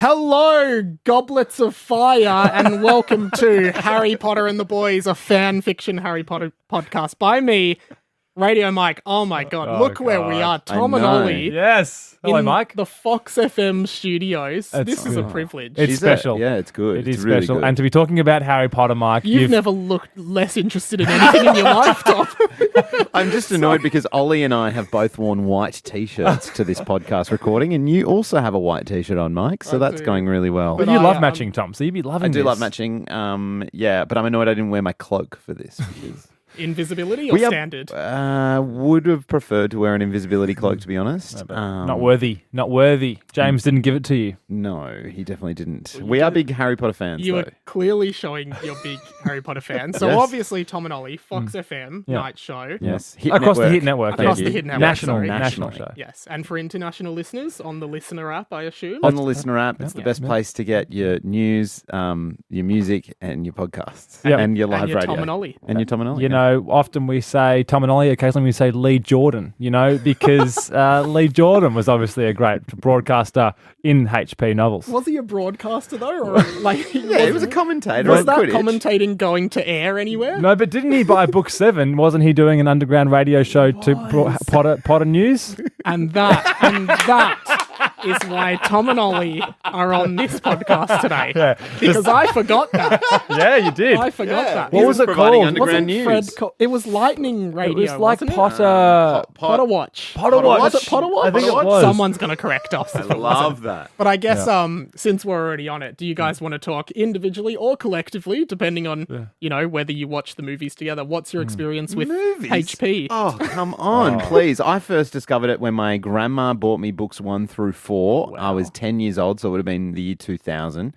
Hello, goblets of fire, and welcome to Harry Potter and the Boys, a fan fiction Harry Potter podcast by me, Radio Mike. Oh my God, look where we are, Tom and Ollie. Yes. Hello, in Mike. the Fox FM studios. This is a privilege. It's special. Yeah, it's good. It is it's really special. good. And to be talking about Harry Potter, Mike, You've never looked less interested in anything in your life, Tom. I'm just annoyed because Ollie and I have both worn white T-shirts to this podcast recording, and you also have a white T-shirt on, Mike, so that's going really well. But you love matching, Tom, so you'd be loving I do this. love matching, yeah, but I'm annoyed I didn't wear my cloak for this. Because Invisibility or standard? Would have preferred to wear an invisibility cloak, to be honest. Not worthy. Not worthy. James didn't give it to you. No, he definitely didn't. We are big Harry Potter fans, You though. are clearly showing you're big Harry Potter fans. So Yes. obviously, Tom and Ollie, Fox FM, night show. Yes. Across the Hit Network. Across Thank the you. Hit Network, National sorry. national show. Yes, and for international listeners on the Listener app, I assume. On the Listener app, it's the best place to get your news, your music, and your podcasts. Yeah. And your live and your radio. Tom and Ollie. And your Tom and Ollie. You know, often we say Tom and Ollie, occasionally we say Lee Jordan, you know, because Lee Jordan was obviously a great broadcaster in HP novels. Was he a broadcaster though, or like? Yeah, he was a commentator. Was on that Quidditch. commentating going to air anywhere? No, but didn't he by book 7? Wasn't he doing an underground radio show to Potter News? And that is why Tom and Ollie are on this podcast today. Yeah. Because I forgot that. Yeah, you did. I forgot that. What was it providing called? underground Wasn't news. Fred it was Lightning Radio. It was like wasn't it? Potter Watch. Potter Watch. Was it Potter Watch? I think it was. Someone's going to correct us. I if it love wasn't. that. But I guess since we're already on it, do you guys want to talk individually or collectively, depending on you know whether you watch the movies together? What's your experience with Movies? HP? Oh, come on, please. I first discovered it when my grandma bought me books 1 through 4. I was 10 years old, so it would have been the year 2000.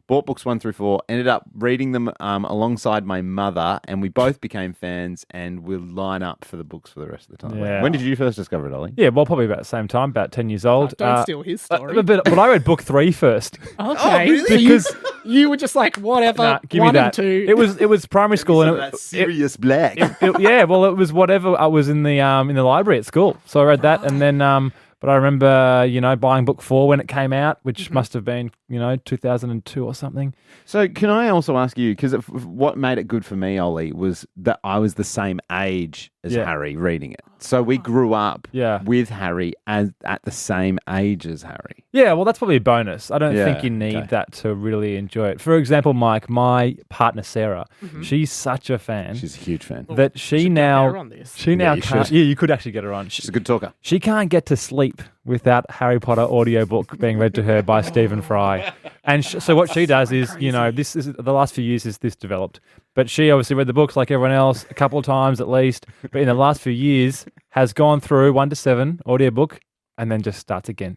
Bought books 1 through 4, ended up reading them alongside my mother, and we both became fans and we'll line up for the books for the rest of the time. Yeah. When did you first discover it, Ollie? Yeah, well, probably about the same time, about 10 years old. Don't steal his story. But I read book 3 first. Okay, really? so you were just like whatever. Nah, give me 1 that. and 2. It was primary school, and That's Sirius Black. yeah, well, it was whatever I was in the library at school, so I read that, and then. But I remember, you know, buying book 4 when it came out, which must have been, you know, 2002 or something. So can I also ask you, because what made it good for me, Ollie, was that I was the same age as Harry reading it. So we grew up with Harry at the same age as Harry. Yeah, well, that's probably a bonus. I don't think you need that to really enjoy it. For example, Mike, my partner Sarah, she's such a fan. She's a huge fan. That she get now her on this. she now you can't. should. Yeah, you could actually get her on. She's a good talker. She can't get to sleep without Harry Potter audiobook being read to her by Stephen Fry. And so what she does is, you know, this is the last few years is this developed. But she obviously read the books like everyone else a couple of times at least. But in the last few years has gone through 1 to 7 audiobook and then just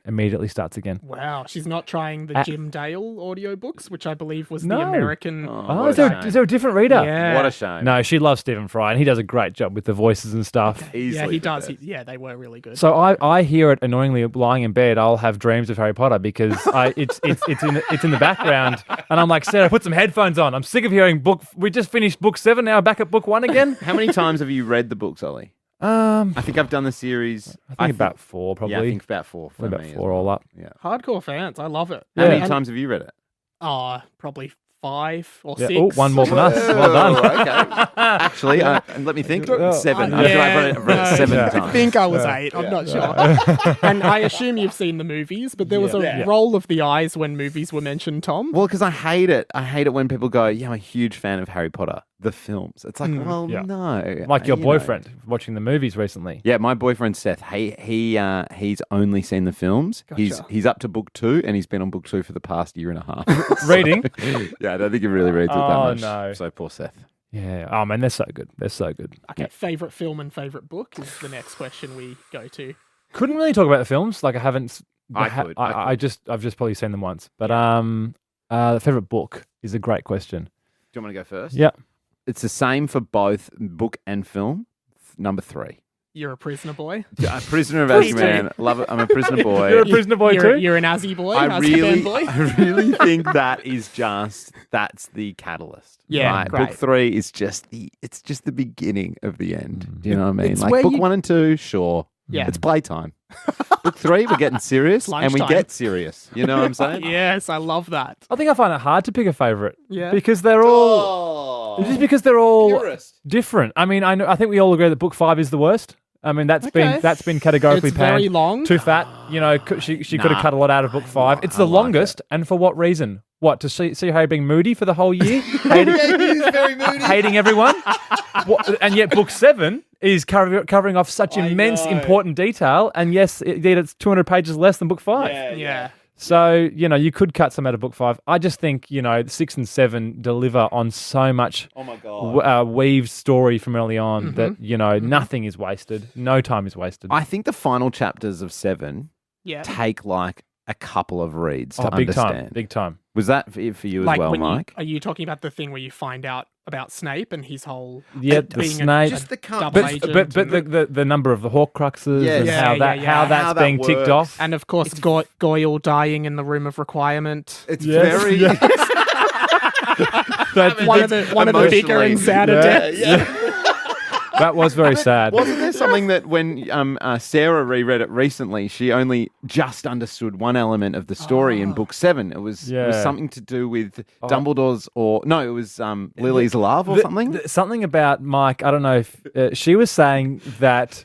immediately starts again. Wow, she's not trying the Jim Dale audiobooks, which I believe was the No. American. Oh, what is a there, shame. is there a different reader? Yeah. What a shame. No, she loves Stephen Fry and he does a great job with the voices and stuff. Easily Yeah, he the does. best. Yeah, they were really good. So I hear it annoyingly lying in bed. I'll have dreams of Harry Potter because it's in the background, and I'm like, Sarah, put some headphones on. I'm sick of hearing We just finished book 7. Now back at book 1 again. How many times have you read the books, Ollie? I I think I've done the series. think about 4 probably. Yeah, I think about 4 for About me. 4 all up. Yeah. Hardcore fans, I love it. How many And- times have you read it? Oh, probably 5 or Yeah. 6. Oh, one more than us. Well done. Okay. Actually, and let me think. 7. Yeah, I feel like I've read it 7 I times. think I was 8. I'm not sure. And I assume you've seen the movies, but there was a roll of the eyes when movies were mentioned, Tom. Well, because I hate it. I hate it when people go, yeah, I'm a huge fan of Harry Potter, the films. It's like, well, Yeah. no. Like your You know. boyfriend watching the movies recently. Yeah, my boyfriend Seth, he's only seen the films. He's up to book 2, and he's been on book 2 for the past year and a half. Reading. Yeah, I don't think he really reads it that Oh, much. no. So poor Seth. Yeah. Oh man, they're so good. They're so good. Okay, favourite film and favourite book is the next question we go to. Couldn't really talk about the films. Like I haven't. I could. I've just probably seen them once. But the favorite book is a great question. Do you want me to go first? Yeah. It's the same for both book and film. Number 3. You're a prisoner boy. A Prisoner of Azkaban. Love it. I'm a prisoner boy. You're a prisoner boy too. You're an Azzy boy. I Azkaban boy. really think that's the catalyst. Yeah, right? great. Book 3 is just the beginning of the end. Do you know what I mean? It's Like where book you- 1 and 2, sure. Yeah. It's playtime. Book 3, we're getting serious, and we lunchtime. get serious. You know what I'm saying? Yes, I love that. I think I find it hard to pick a favourite. Yeah. Because they're all just because they're all different. I mean, I think we all agree that book 5 is the worst. I mean, that's been categorically It's very panned. long. Too fat. You know, she could have cut a lot out of book 5. It's the longest, and for what reason? What, to see Harry being moody for the whole year? He's very moody. Hating everyone? And yet book 7 is covering off such immense, important detail, and yes, it's 200 pages less than book 5. Yeah. So, you could cut some out of book 5. I just think, 6 and 7 deliver on so much weaved story from early on that, nothing is wasted. No time is wasted. I think the final chapters of 7 take like a couple of reads to understand. Big time. Was that for you as well, Mike? Are you talking about the thing where you find out about Snape and his whole the being Snape, just the double agent but the number of the Horcruxes and how that's that being ticked works. off. and of course Goyle dying in the room of requirement. It's Yes. very... One of the bigger and sadder deaths. That was very sad. Wasn't there something that when Sarah reread it recently, she only just understood one element of the story in book 7? It was something to do with Dumbledore's, it was Lily's love or something? Something about Mike, I don't know if she was saying that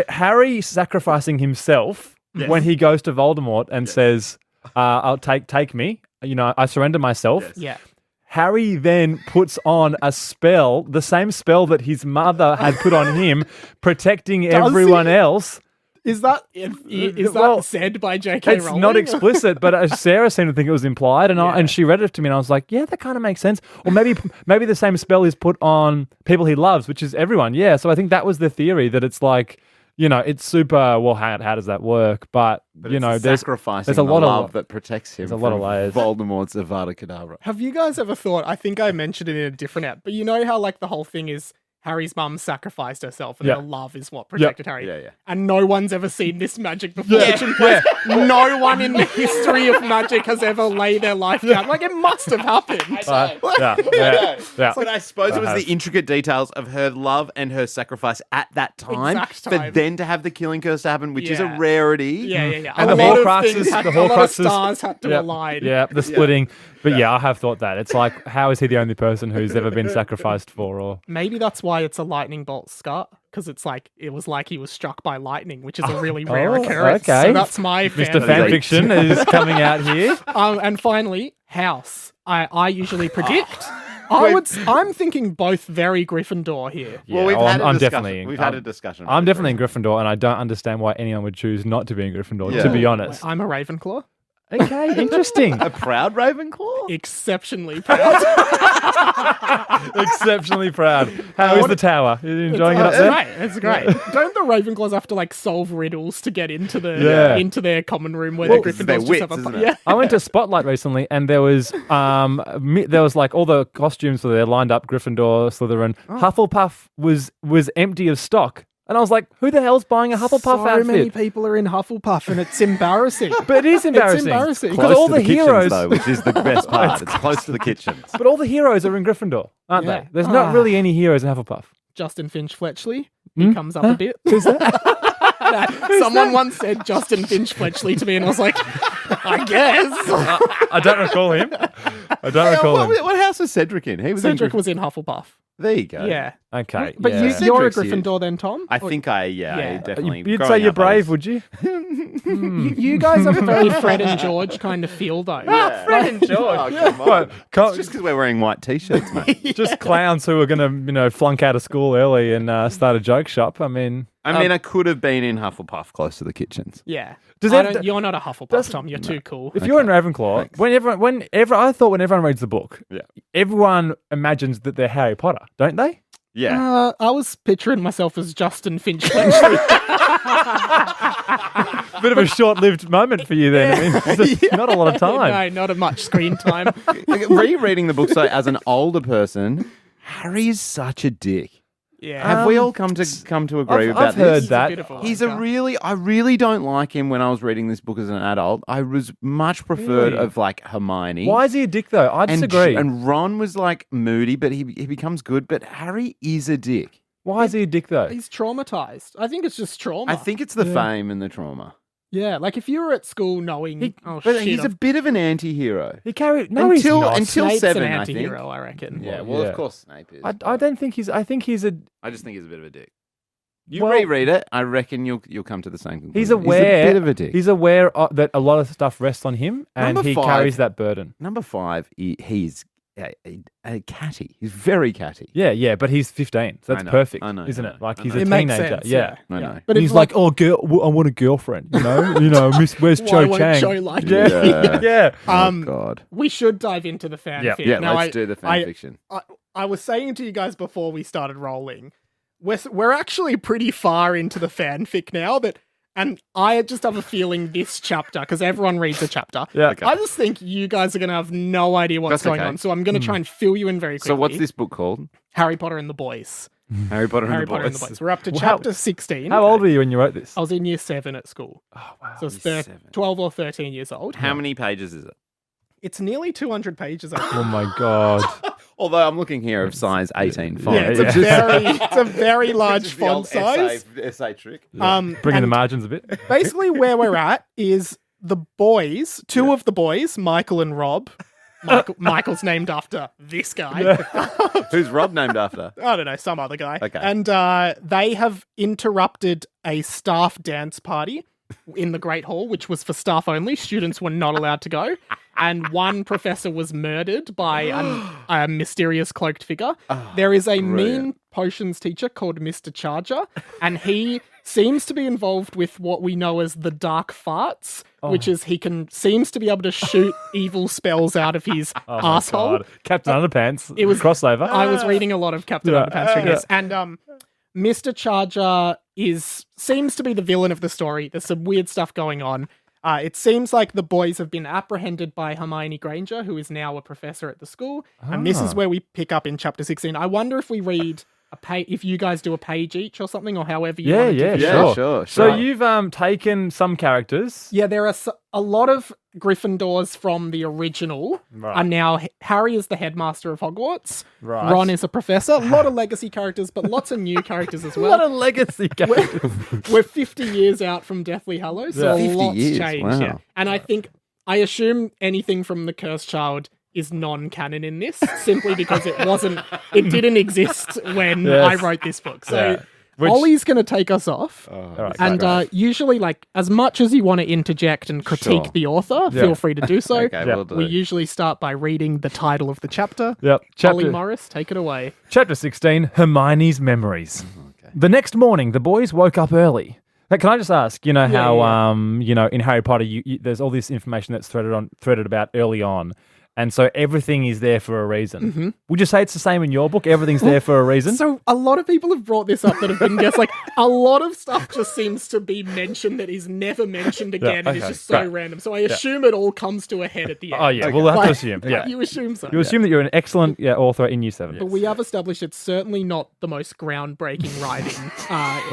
Harry sacrificing himself when he goes to Voldemort and says, I'll take me, I surrender myself. Yeah. Harry then puts on a spell, the same spell that his mother had put on him, protecting everyone else. Is that said by J.K. It's Rowling? not explicit, but Sarah seemed to think it was implied, and she read it to me, and I was like, yeah, that kind of makes sense. Or maybe the same spell is put on people he loves, which is everyone. Yeah, so I think that was the theory, that it's like, it's super, well, how does that work? But there's sacrificing a lot the of love that protects him there's a lot of from layers. Voldemort's Avada Kedavra. Have you guys ever thought, I think I mentioned it in a different app, but you know how like the whole thing is Harry's mum sacrificed herself and her love is what protected Harry. Yeah. And no one's ever seen this magic before. No one in the history of magic has ever laid their life down. Like, it must have happened. Yeah. But I suppose it was the intricate details of her love and her sacrifice at that time, Exact for time. then to have the killing curse happen, which is a Yeah. rarity. Yeah. And a the lot of Horcruxes- things had, the a lot of Horcruxes- stars had to align. Yeah, the splitting. But I have thought that. It's like, how is he the only person who's ever been sacrificed for? Or Maybe that's why it's a lightning bolt scar, because it was like he was struck by lightning, which is a really rare occurrence. okay. So that's my Mr. fan. Fanfiction is coming out here. And finally, house. I usually predict. I'm thinking both very Gryffindor here. Well, we've had a discussion. We've had a discussion. I'm definitely in Gryffindor, and I don't understand why anyone would choose not to be in Gryffindor, to be honest. I'm a Ravenclaw. Okay, interesting. A proud Ravenclaw? Exceptionally proud. Exceptionally proud. How is the tower? Are you enjoying it up there? It's great. Don't the Ravenclaws have to like solve riddles to get into into their common room where the It's Gryffindors their just wits, have a isn't fun? it? Yeah. I went to Spotlight recently, and there was like all the costumes were there lined up. Gryffindor, Slytherin, Hufflepuff was empty of stock, and I was like, "Who the hell's buying a Hufflepuff So outfit?" many people are in Hufflepuff, and it's embarrassing. But it is embarrassing. It's embarrassing. Because Close all to the kitchens, heroes, though, which is the best part. It's close to the kitchens. but all the heroes are in Gryffindor, aren't Yeah. they? There's not really any heroes in Hufflepuff. Justin Finch Fletchley, he comes up a bit. Who's that? Someone once said Justin Finch Fletchley to me, and I was like, I guess. I don't recall him. I don't recall him. What house was Cedric in? He was Cedric in was in Hufflepuff. There you go. Yeah. Okay, But yeah. you're a Cedric's huge. Gryffindor then, Tom? I think I definitely. You'd growing say you're up, I brave, was- would you? You guys have a very Fred and George kind of feel, though. Fred and George. Oh, come on. What? It's just because we're wearing white t-shirts, mate. Just clowns who are going to, flunk out of school early and start a joke shop. I mean, I could have been in Hufflepuff, close to the kitchens. Yeah. Does I that- don't- you're not a Hufflepuff, Tom. You're too cool. if you're in Ravenclaw, I thought when everyone reads the book, everyone imagines that they're Harry Potter, don't they? Yeah. I was picturing myself as Justin Finch Fletchley. Bit of a short-lived moment for you then. I mean, it's not a lot of time. No, not much screen time. Rereading the books though, as an older person, Harry is such a dick. Yeah. Have we all come to agree about I've heard this? that. I really don't like him when I was reading this book as an adult. I was much preferred Really? of like Hermione. Why is he a dick though? I And disagree. And Ron was like moody, but he becomes good. But Harry is a dick. Why is he a dick though? He's traumatized. I think it's just trauma. I think it's the fame and the trauma. Yeah, like if you were at school knowing, But shit, he's a bit of an anti-hero. He carried until he's not. Snape's 7, an I think. anti-hero, I reckon. Yeah, well, Yeah. of course Snape is. I don't think he's. I think he's a. I just think he's a bit of a dick. You Well- reread it, I reckon you'll come to the same conclusion. He's aware. He's a bit of a dick. He's aware that a lot of stuff rests on him, and Number he 5. carries that burden. Number 5, he's a catty. He's very catty. Yeah, but he's 15, so I that's know, perfect, I know, isn't I it? know, Like I he's know. a It makes teenager. sense. Yeah. I know. But And it's he's like, oh, girl, I want a girlfriend. You know, Miss, where's Why Cho won't Chang? Cho like me? yeah, yeah. Oh, God. We should dive into the fanfic. Yeah, Now, let's do the fan fiction. I was saying to you guys before we started rolling, we're actually pretty far into the fanfic now, and I just have a feeling this chapter, because everyone reads a chapter, Yeah. Okay. I just think you guys are going to have no idea what's That's going okay. on, so I'm going to try and fill you in very quickly. So what's this book called? Harry Potter and the Boys. Harry Potter Harry and the Potter and the Boys. Boys. We're up to Well, chapter 16. How old were you when you wrote this? I was in year 7 at school. Oh wow. So it's Year 7. 12 or 13 years old. How many pages is it? It's nearly 200 pages, I think. Oh my god. Although I'm looking here of size 18 font. Yeah, it's, Yeah. a very large Just the old font size. essay trick. Bringing the and margins a bit. basically where we're at is the boys, two of the boys, Michael and Rob. Michael's named after this guy. Who's Rob named after? I don't know, some other guy. Okay. And they have interrupted a staff dance party in the Great Hall, which was for staff only. Students were not allowed to go. And one professor was murdered by a mysterious cloaked figure. There is a mean potions teacher called Mr. Charger, and he seems to be involved with what we know as the dark farts, which is seems to be able to shoot evil spells out of his asshole. God. Captain Underpants. It was- crossover. I was reading a lot of Captain Yeah. Underpants through this, and Mr. Charger seems to be the villain of the story. There's some weird stuff going on. It seems like the boys have been apprehended by Hermione Granger, who is now a professor at the school, and this is where we pick up in chapter 16. I wonder if we read a page, if you guys do a page each or something, or however you want to yeah, do it. Yeah, sure. sure. So you've taken some characters. Yeah, there are a lot of Gryffindors from the original are now. Harry is the headmaster of Hogwarts. Right. Ron is a professor. A lot of legacy characters, but lots of new characters as A well. lot of legacy characters. We're 50 years out from Deathly Hallows, so Yeah. a 50 lot's years, changed. Yeah. wow. And I assume anything from the Cursed Child is non-canon in this, simply because it didn't exist when Yes. I wrote this book. So Yeah. Which- Olly's going to take us off. All right, And great. usually, like, as much as you want to interject and critique Sure. the author, feel free to do so. Okay, Yeah. we'll do. We usually start by reading the title of the chapter. Yep. Olly Morris, take it away. Chapter 16, Hermione's Memories. The next morning, the boys woke up early. Hey, can I just ask, how, in Harry Potter, there's all this information that's threaded about early on. And so everything is there for a reason. Mm-hmm. Would you say it's the same in your book? Everything's there for a reason? So a lot of people have brought this up that have been guests. Like, a lot of stuff just seems to be mentioned that is never mentioned again. Yeah, and it's okay, just so great. random. So I assume it all comes to a head at the end. Oh, yeah. We'll have to Like, assume. Yeah. You assume so. You assume that you're an excellent author in Year 7. But we have established it's certainly not the most groundbreaking writing.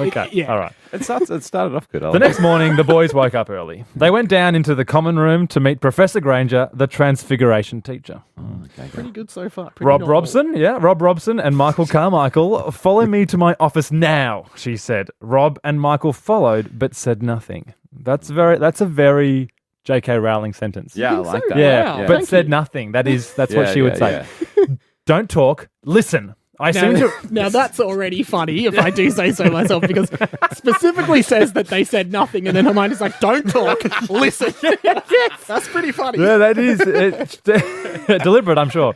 Okay. Yeah. All right. It started off good. The next morning, the boys woke up early. They went down into the common room to meet Professor Granger, the Transfiguration teacher. Pretty good so far. Pretty Rob normal. Robson and Michael Carmichael, follow me to my office now, she said. Rob and Michael followed, but said nothing. That's a very J.K. Rowling sentence. Yeah, I think like so? that. Yeah, Wow, but thank said you. nothing. That's what she would say. Don't talk, listen. I seem to... Now that's already funny if I do say so myself, because specifically says that they said nothing, and then Hermione's like, "Don't talk, listen." Yes, that's pretty funny. Yeah, that is deliberate, I'm sure.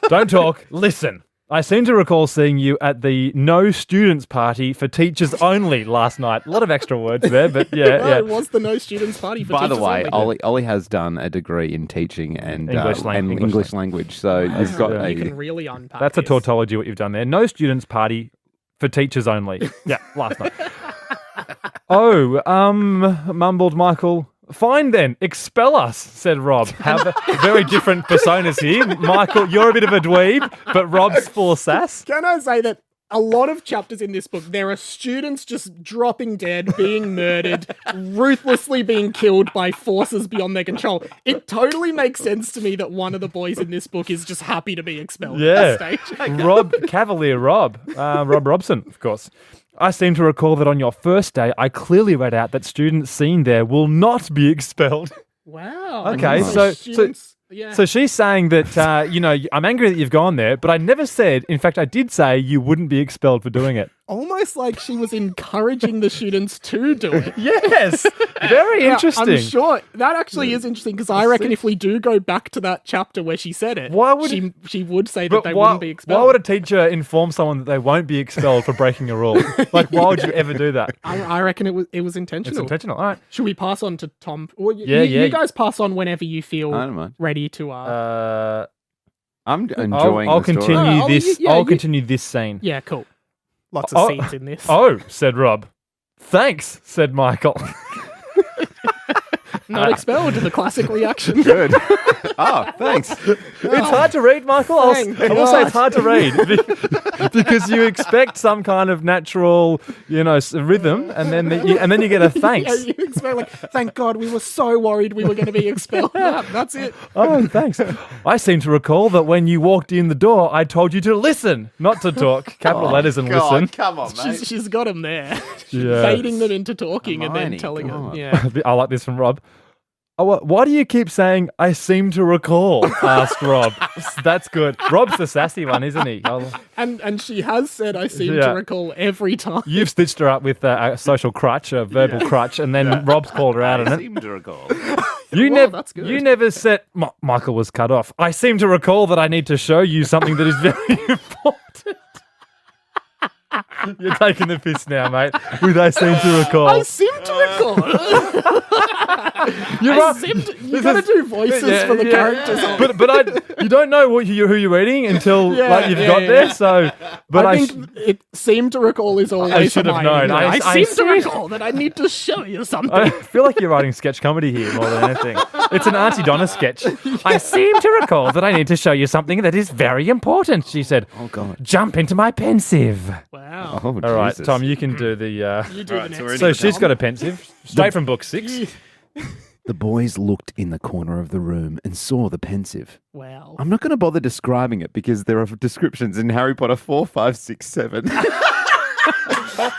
Don't talk, listen. I seem to recall seeing you at the no students party for teachers only last night. A lot of extra words there, but It was the no students party for By the teachers way, only. Ollie has done a degree in teaching and English language. So you've got You a can really unpack. that's a this. tautology what you've done there. No students party for teachers only. Yeah, last night. Mumbled Michael. Fine then, expel us, said Rob. Have very different personas here. Michael, you're a bit of a dweeb, but Rob's full of sass. Can I say that a lot of chapters in this book, there are students just dropping dead, being murdered, ruthlessly being killed by forces beyond their control. It totally makes sense to me that one of the boys in this book is just happy to be expelled at that stage. Cavalier Rob Robson, of course. I seem to recall that on your first day, I clearly read out that students seen there will not be expelled. Wow. Okay, Yeah. So she's saying that, I'm angry that you've gone there, but I never said, in fact, I did say you wouldn't be expelled for doing it. Almost like she was encouraging the students to do it. Yes, very interesting. I'm sure that actually is interesting because I reckon if we do go back to that chapter where she said it, she would say that they wouldn't be expelled. Why would a teacher inform someone that they won't be expelled for breaking a rule? Like, why would you ever do that? I reckon it was intentional. It's intentional. All right. Should we pass on to Tom? Or You guys pass on whenever you feel I don't mind. ready to. I'm enjoying. I'll the story. continue this. I'll continue this scene. Yeah, cool. Lots of scenes in this. Oh, said Rob. Thanks, said Michael. Not expelled, the classic reaction. Good. Oh, thanks. It's hard to read, Michael. I will say it's hard to read because you expect some kind of natural, rhythm, and then you get a thanks. Yeah, you expect thank God we were so worried we were going to be expelled. That's it. Oh, thanks. I seem to recall that when you walked in the door, I told you to listen, not to talk. Capital letters and God, listen. come on, mate. She's got him there. Yeah. Baiting them into talking and Hermione, then telling God. them. Yeah. I like this from Rob. Oh, why do you keep saying, I seem to recall? Asked Rob. That's good. Rob's the sassy one, isn't he? And she has said, I seem to recall every time. You've stitched her up with a social crutch, a verbal crutch, and then Rob's called her out on I it. seem to recall. That's good. You never said, Michael was cut off. I seem to recall that I need to show you something that is very important. You're taking the piss now, mate. With I seem to recall. I seem to recall. You got to do voices for the characters. But you don't know who you're reading until you've got there. So, but I think it seemed to recall is always. I should have known. I seem to recall that I need to show you something. I feel like you're writing sketch comedy here more than anything. It's an Auntie Donna sketch. I seem to recall that I need to show you something that is very important. She said, "Oh God, jump into my pensieve." Wow. Oh, All right, Jesus. Tom, you can do the. You do the next. So she's got a pensieve straight from book 6. The boys looked in the corner of the room and saw the pensieve. Wow. I'm not going to bother describing it because there are descriptions in Harry Potter 4, 5, 6, 7.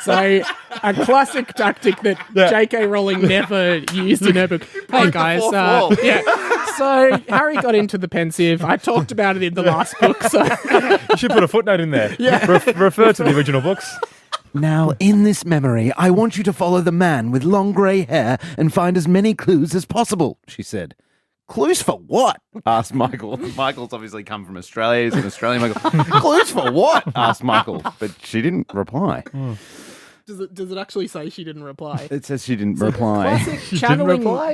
So, a classic tactic that J.K. Rowling never used in her book. Hey guys, so Harry got into the pensieve. I talked about it in the last book, so You should put a footnote in there. Yeah. Refer to the original books. Now, in this memory, I want you to follow the man with long grey hair and find as many clues as possible, she said. Clues for what? Asked Michael. Michael's obviously come from Australia. He's an Australian Michael. Clues for what? Asked Michael. But she didn't reply. does it actually say she didn't reply? It says she didn't reply. Classic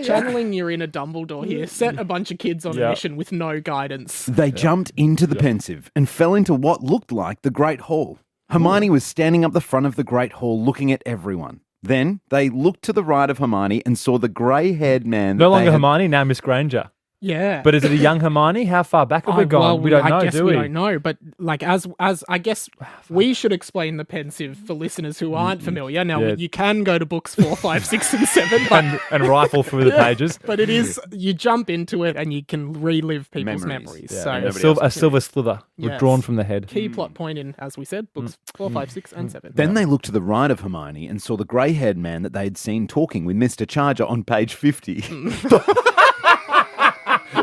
channeling you're in a Dumbledore here. Set a bunch of kids on a mission with no guidance. They jumped into the pensieve and fell into what looked like the Great Hall. Hermione was standing up the front of the Great Hall looking at everyone. Then they looked to the right of Hermione and saw the grey-haired man. No longer Hermione, now Miss Granger. Yeah. But is it a young Hermione? How far back have we gone? Well, we don't know, I guess do we? We don't know, but as I guess we should explain the pensieve for listeners who aren't familiar. Now, you can go to books 4, 5, 6, and 7, but, and rifle through the pages. But it is, you jump into it and you can relive people's memories. Yeah. So A silver slither withdrawn from the head. Key plot point in, as we said, books 4, 5, 6, and 7. Then they looked to the right of Hermione and saw the grey-haired man that they had seen talking with Mr. Charger on page 50.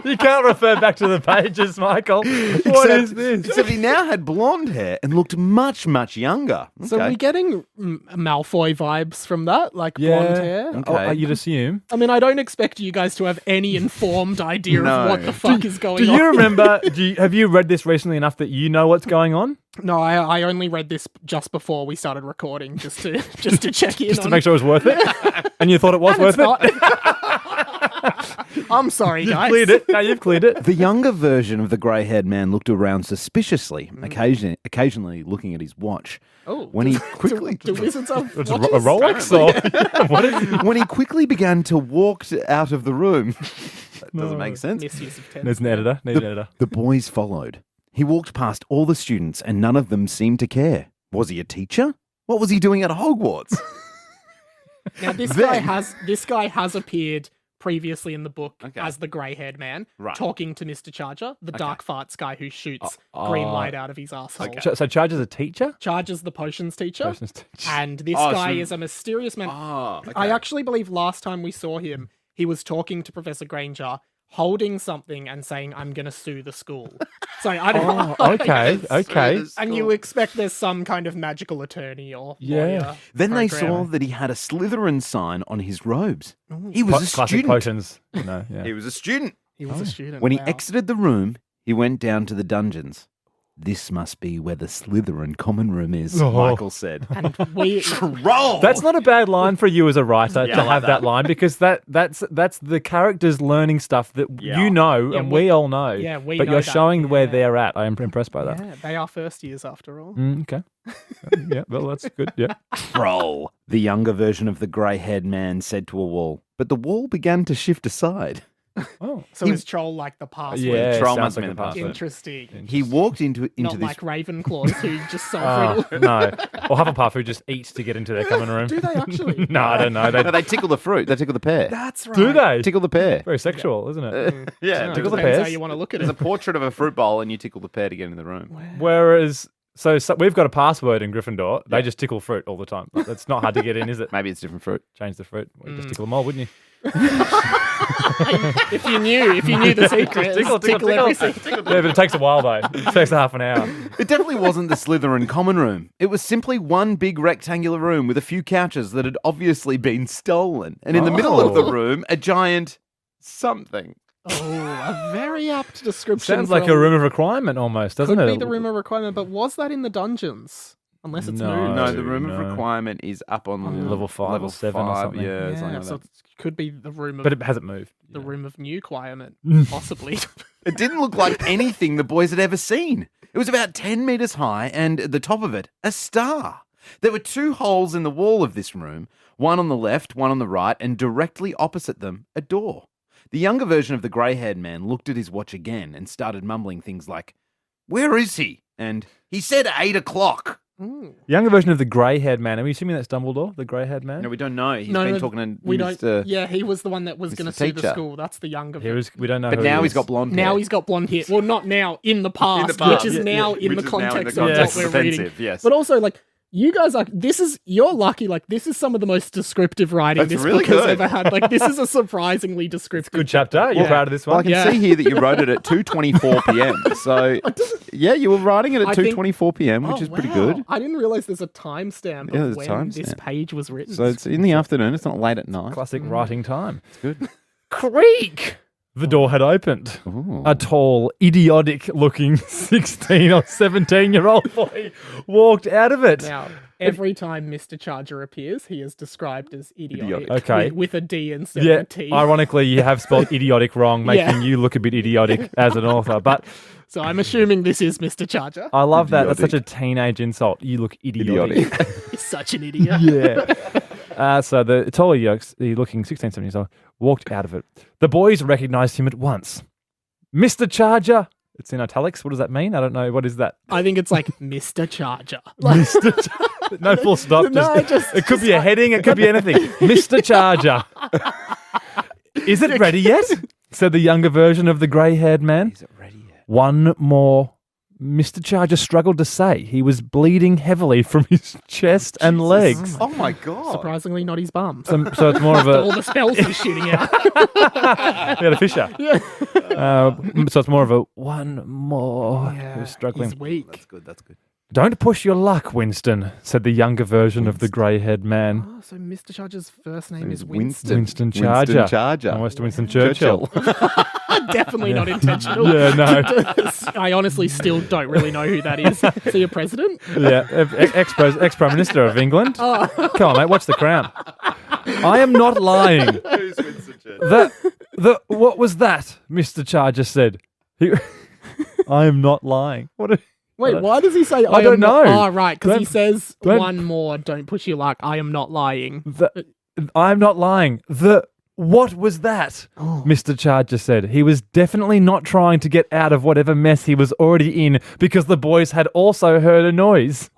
You can't refer back to the pages, Michael. What is this? Except he now had blonde hair and looked much, much younger. Okay. So we're getting Malfoy vibes from that, like blonde hair. Okay. You'd assume. I mean, I don't expect you guys to have any informed idea of what the fuck is going on. Do you remember, have you read this recently enough that you know what's going on? No, I only read this just before we started recording, just to check in. Just to make sure it was worth it? And you thought it was worth it? I'm sorry, guys. You've cleared it. No, you've cleared it. The younger version of the grey-haired man looked around suspiciously, occasionally looking at his watch. Oh, when he quickly do wizards have It's a watches? Rolex or what is it? When he quickly began to walk out of the room. That doesn't make sense. Misuse of tense. There's an editor. Need an editor. The boys followed. He walked past all the students and none of them seemed to care. Was he a teacher? What was he doing at Hogwarts? Now this guy has appeared previously in the book as the grey-haired man, talking to Mr. Charger, the dark farts guy who shoots green light out of his asshole. Okay. So Charger's a teacher? Charger's the potions teacher. And this guy is a mysterious man. I actually believe last time we saw him, he was talking to Professor Granger, holding something and saying, "I'm going to sue the school." So I don't know. Okay. And you expect there's some kind of magical attorney or lawyer. Then they saw that he had a Slytherin sign on his robes. He was a Classic student. potions. He was a student. He was a student. When he exited the room, he went down to the dungeons. This must be where the Slytherin common room is, Michael said. And we Troll! That's not a bad line for you as a writer to have that line, because that's the characters learning stuff that you know and we all know. Yeah, we but know you're that. showing where they're at. I am impressed by that. Yeah, they are first years after all. Okay. Yeah, well, that's good. Yeah. Troll! The younger version of the grey-haired man said to a wall, but the wall began to shift aside. Oh, So is troll like the password? yeah. Troll Sounds must have like been a the password. Interesting. He walked into Not this. like Ravenclaws who just solve riddle. no. Or Hufflepuff who just eats to get into their common room. Do they actually? No, I don't know. No, they tickle the fruit. They tickle the pear. That's right. Do they? Tickle the pear. Very sexual, isn't it? Yeah, No, tickle the depends pears. how you want to look at There's a it. portrait of a fruit bowl, and you tickle the pear to get in the room. Whereas, so we've got a password in Gryffindor. They just tickle fruit all the time. That's not hard to get in, is it? Maybe it's different fruit. Change the fruit. Well, you just tickle them all, wouldn't you? If you knew the secret, tickle everything. Yeah, but it takes a while though. It takes a half an hour. It definitely wasn't the Slytherin common room. It was simply one big rectangular room with a few couches that had obviously been stolen. And in the middle of the room, a giant something. Oh, a very apt description. Sounds like a room of requirement almost, doesn't Could it? be the room of requirement, but was that in the dungeons? Unless it's No. moved. No, the room no. of requirement is up on level 5 level or 7 or 5, something. Yeah, something Yeah, like so that. it could be the room of But it hasn't moved. the room of new requirement, possibly. It didn't look like anything the boys had ever seen. It was about 10 metres high, and at the top of it, a star. There were 2 holes in the wall of this room, one on the left, one on the right, and directly opposite them, a door. The younger version of the grey-haired man looked at his watch again and started mumbling things like, "Where is he?" And he said 8 o'clock. Younger version of the grey-haired man. Are we assuming that's Dumbledore, the grey-haired man? No, we don't know. He's been talking to we Mr. don't. Yeah, he was the one that was Mr. going to sue the Teacher. school. That's the younger. We don't know. But who now he he's is. got blonde hair. Now he's got blonde hair. Well, not now. In the past, past. which is now in Which the is now in the context context of of what we're reading. Pensieve, yes. But also, like, you guys are. You're lucky. Like, this is some of the most descriptive writing That's this really book has good. ever had. Like, this is a surprisingly descriptive. Good chapter. You're proud of this Well, I one? can Yeah. see here that you wrote it at 2:24 p.m. So, yeah, you were writing it at I think- 2:24 p.m., which is pretty good. I didn't realize there's a timestamp Yeah, of there's a when this timestamp. page was written. So it's in the afternoon. It's not late at night. Classic writing time. Good. Creak! The door had opened. Ooh. A tall, idiotic-looking 16 or 17-year-old boy walked out of it. Now, every time Mr. Charger appears, he is described as idiotic. Okay. With a D instead Yeah, of a T. ironically, you have spelled idiotic wrong, making Yeah. you look a bit idiotic as an author. But So I'm assuming this is Mr. Charger. I love that. That's such a Idiotic. teenage insult. You look idiotic. He's such an idiot. Yeah. So the tall, looking 16, 17 years old walked out of it. The boys recognized him at once. Mr. Charger. It's in italics. What does that mean? I don't know. What is that? I think it's like Mr. Charger. Mr. Charger. No full stop. No, it could be a heading. It could be anything. Mr. Charger. Is it ready yet? Said the younger version of the grey-haired man. Is it ready yet? One more. Mr. Charger struggled to say. He was bleeding heavily from his chest and legs. Oh my god! Surprisingly, not his bum. So it's more of All a the spells he's shooting out. he had a fissure. Yeah. So it's more of a one more. He was struggling. He's weak. That's good. That's good. Don't push your luck, Winston, said the younger version of the grey-haired man. Oh, so Mr. Charger's first name is Winston. Winston. Winston Charger. Winston Charger. Almost Winston Churchill. Definitely not intentional. Yeah, no. I honestly still don't really know who that is. Is he a president? Yeah, ex-Prime Minister of England. Come on, mate, watch The Crown. I am not lying. Who's Winston Churchill? What was that? Mr. Charger said. I am not lying. Wait, why does he say I don't know. Oh, right, because he Don't- says don't- one more, don't push your luck, I am not lying. I'm not lying. What was that? Mr. Charger said. He was definitely not trying to get out of whatever mess he was already in because the boys had also heard a noise.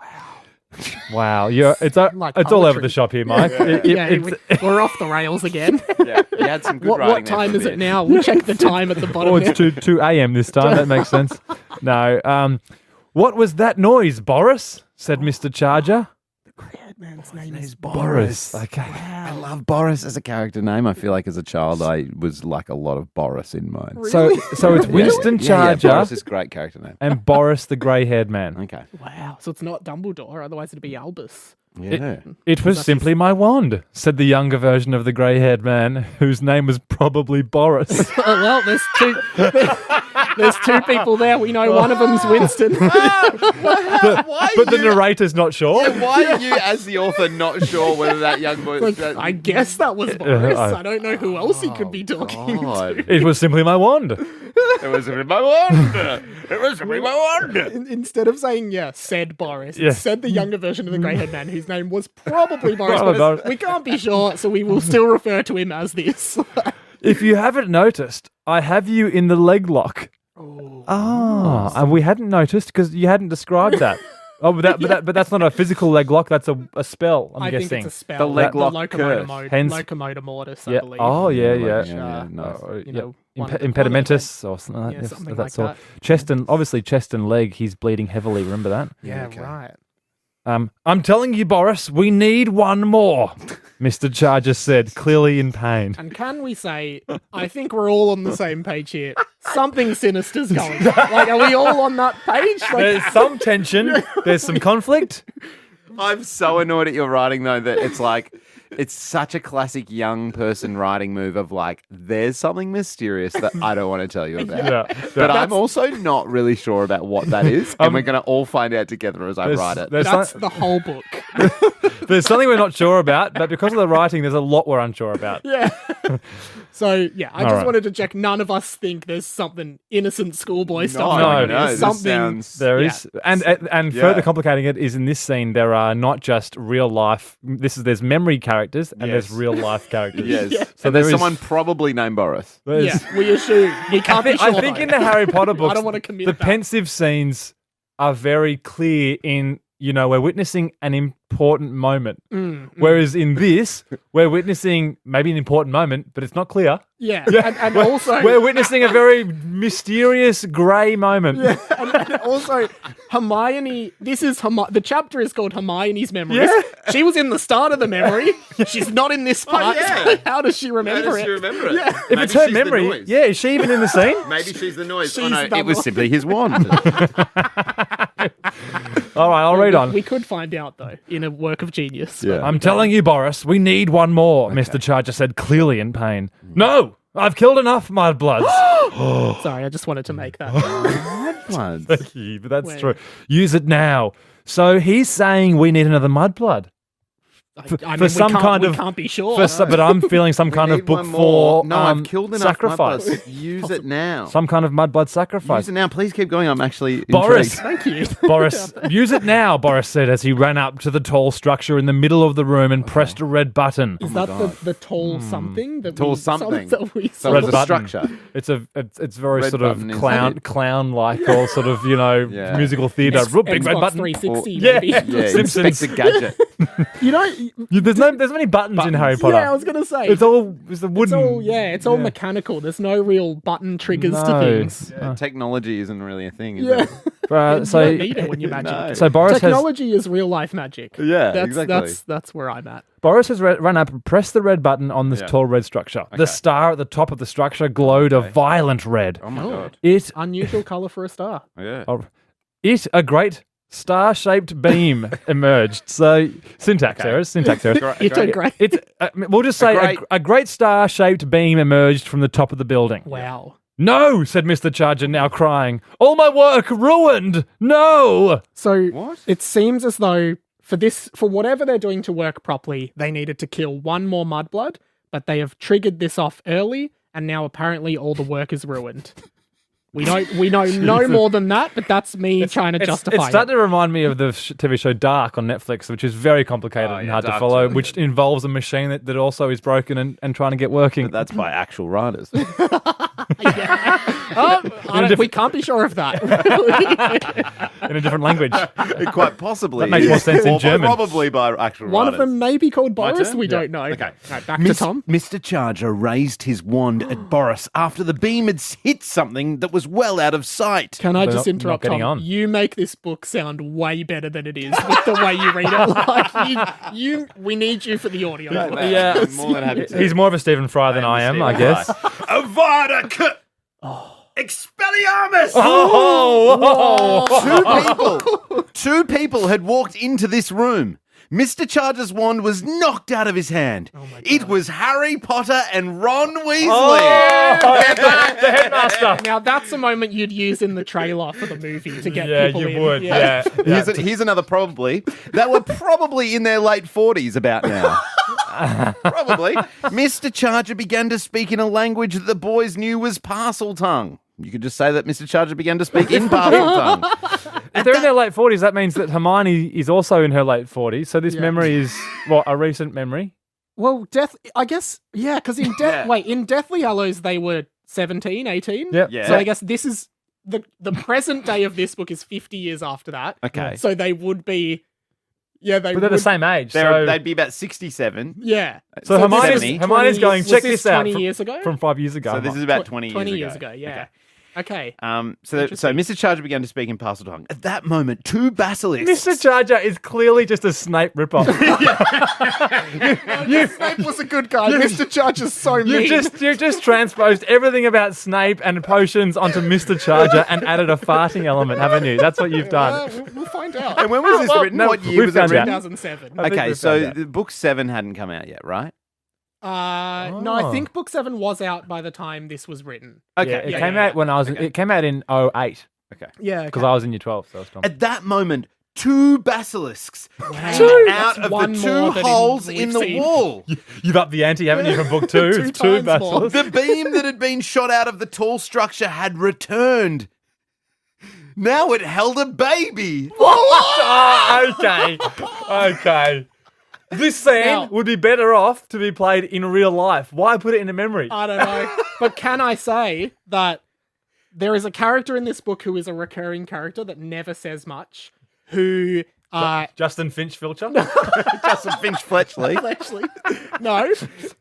Wow, it's all over poetry. the shop here, Mike. We're off the rails again. Yeah, you had some good What writing there time for is a it bit. now? We'll check the time at the bottom. Oh, it's 2 a.m. this time. That makes sense. No. What was that noise, Boris? Said Mr. Charger. Man's name is Boris. Okay. I love Boris as a character name. I feel like as a child I was like a lot of Boris in mine. So it's Winston Charger Boris is a great character name. and Boris the grey-haired man. Okay. Wow. So it's not Dumbledore, otherwise it'd be Albus. Yeah. It was simply my wand, said the younger version of the grey-haired man, whose name was probably Boris. Well, there's two people there. We know one of them's Winston. But the narrator's not sure. Why are you, as the author, not sure whether that young boy? I guess that was Boris. I don't know who else he could be talking to. It was simply my wand. It was my wand. It was my wand. Instead of saying said Boris, Yeah. it said the younger version of the grey-haired man, whose name was probably Boris. Probably but Boris. we can't be sure, so we will still refer to him as this. If you haven't noticed, I have you in the leg lock. And we hadn't noticed because you hadn't described that. Oh, but that's not a physical leg lock. That's a spell. I'm I guessing. think it's a spell. The leg lock locomotor curse. mode, Hence- locomotor mortis, I Yeah. believe. Oh, yeah. Which, nice. you know, one of the- Impedimentus or something, Yeah, like that, something of that like sort. that. Chest and leg. He's bleeding heavily. Remember that? Yeah, Okay. right. I'm telling you, Boris, we need one more. Mr. Charger said, clearly in pain. And can we say, I think we're all on the same page here. Something sinister's going on. Like, are we all on that page? Like, There's some tension. There's some conflict. I'm so annoyed at your writing though that it's like it's such a classic young person writing move of like there's something mysterious that I don't want to tell you about. Yeah. But I'm also not really sure about what that is, and we're going to all find out together as I write it. that's the whole book. There's something we're not sure about, but because of the writing, there's a lot we're unsure about. Yeah. So, yeah, I All just right. wanted to check. None of us think there's something innocent schoolboy stuff. no, going no, on. this Something. sounds- There Yeah. is, and Yeah. further complicating it is in this scene there are not just real life. There's memory characters and there's Yes. real life characters. Yes. Yeah. So there there's is- someone probably named Boris. There's- Yeah, we assume. We can't be sure. I think though. in the Harry Potter books, I don't want to commit the that. pensive scenes are very clear in, we're witnessing an important moment. Whereas in this, we're witnessing maybe an important moment, but it's not clear. Yeah, and also We're witnessing a very mysterious grey moment. and also Hermione. This is the chapter is called Hermione's memories. Yeah. She was in the start of the memory. She's not in this part. yeah. So how does she remember it? remember it? Yeah. If it's her memory, is she even in the scene? Maybe she's the noise. She's the it was one. simply his wand. All right, I'll read on. We could find out though in a work of genius. Yeah. I'm telling you, Boris, we need one more, Mr. Charger said, clearly in pain. No, I've killed enough mudbloods. Sorry, I just wanted to make that. Blood. But that's Wait. true. Use it now. So he's saying we need another mudblood. I for mean, some kind of- we can't be sure. But I'm feeling some kind of Need book one more. for No, I've killed enough sacrifice. mudbloods. Use it now. Some kind of mudblood sacrifice. Use it now. Please keep going. I'm actually Boris. intrigued. Thank you. Boris, use it now, Boris said as he ran up to the tall structure in the middle of the room and pressed a red button. Is that the tall something? That Tall we, something. That we So Red it's a button. structure. It's very Red sort of button is clown-like or sort of, Yeah. musical theatre. Big red Xbox button. 360, Yeah. maybe. Yeah, Simpsons. Inspector Gadget. You know, There's many buttons in Harry Potter. yeah, I was gonna say. It's all the It's wooden. all it's all mechanical. There's no real button triggers to No. things. Technology isn't really a thing, is Yeah, it? you So don't need it when you magic. No. So Boris has Technology is real life magic. Yeah, that's, exactly. That's where I'm at. run up and pressed the red button on this Yeah. tall red structure. Okay. The star at the top of the structure glowed a violent red. Oh my Oh. god. It, Unusual color for a star. Yeah. a great star-shaped beam emerged. So syntax errors. It's a great. It's we'll just say a great star-shaped beam emerged from the top of the building. Wow. No, said Mr. Charger, now crying. All my work ruined. No. So What? it seems as though for whatever they're doing to work properly, they needed to kill one more mudblood, but they have triggered this off early, and now apparently all the work is ruined. We know no more than that, but that's me trying to justify It's starting to remind me of the TV show Dark on Netflix, which is very complicated and yeah, hard to Dark's follow, really which good. involves a machine that also is broken and trying to get working. But that's by actual writers. I We can't be sure of that. in a different language. Quite possibly. That makes more sense in Or German. Probably by actual One of writers. them may be called Boris. turn? We Yeah. don't know. Okay. Right, back to Tom. Mr. Charger raised his wand at Boris after the beam had hit something that was well out of sight. Can I They're just not interrupt, getting Tom? on. You make this book sound way better than it is with the way you read it. Like, we need you for the audio. Yeah. I'm more than happy to. He's more of a Stephen Fry than I am, I guess. Avada Expelliarmus! Two people had walked into this room. Mr. Charger's wand was knocked out of his hand. It was Harry Potter and Ron Weasley. The headmaster. Now, that's a moment you'd use in the trailer for the movie to get Yeah, people you in. would. Yeah. Here's another probably. They were probably in their late 40s about now. Probably. Mr. Charger began to speak in a language that the boys knew was parcel tongue. You could just say that Mr. Charger began to speak in parcel tongue. If they're in their late 40s, that means that Hermione is also in her late 40s. So this memory is, a recent memory? Well, I guess, yeah, because in Deathly Hallows, they were 17, 18. Yep. Yeah. So I guess this is, the present day of this book is 50 years after that. Okay. So they would be, but But they're the same age. They'd be about 67. Yeah. So Hermione's 70. going, was check this this out. 20 years ago? From 5 years ago. So this is about 20 years ago, yeah. Okay. So Mr. Charger began to speak in parcel tongue. At that moment, two basilisks. Mr. Charger is clearly just a Snape ripoff. Snape was a good guy. Mr. Charger's so mean. You've just transposed everything about Snape and potions onto Mr. Charger and added a farting element, haven't you? That's what you've done. We'll find out. And when was this written? no, What year we've was it found out. written? 2007. I think Okay, we've so found out. the book 7 hadn't come out yet, right? No, I think book 7 was out by the time this was written. Okay. Yeah, it came out when I was. It came out in 08 Okay. Yeah. because I was in year 12. So I was dumb. At that moment, two basilisks Wow. came out That's of one the more two than holes we've in the seen. wall. You've upped the ante, haven't you, from book 2? Two It's two times more. basilisks. The beam that had been shot out of the tall structure had returned. Now it held a baby. Okay. This scene Now- would be better off to be played in real life. Why put it in a memory? I don't know. But can I say that there is a character in this book who is a recurring character that never says much, who... Justin Finch Filcher? Justin Finch Fletchley. Actually, no.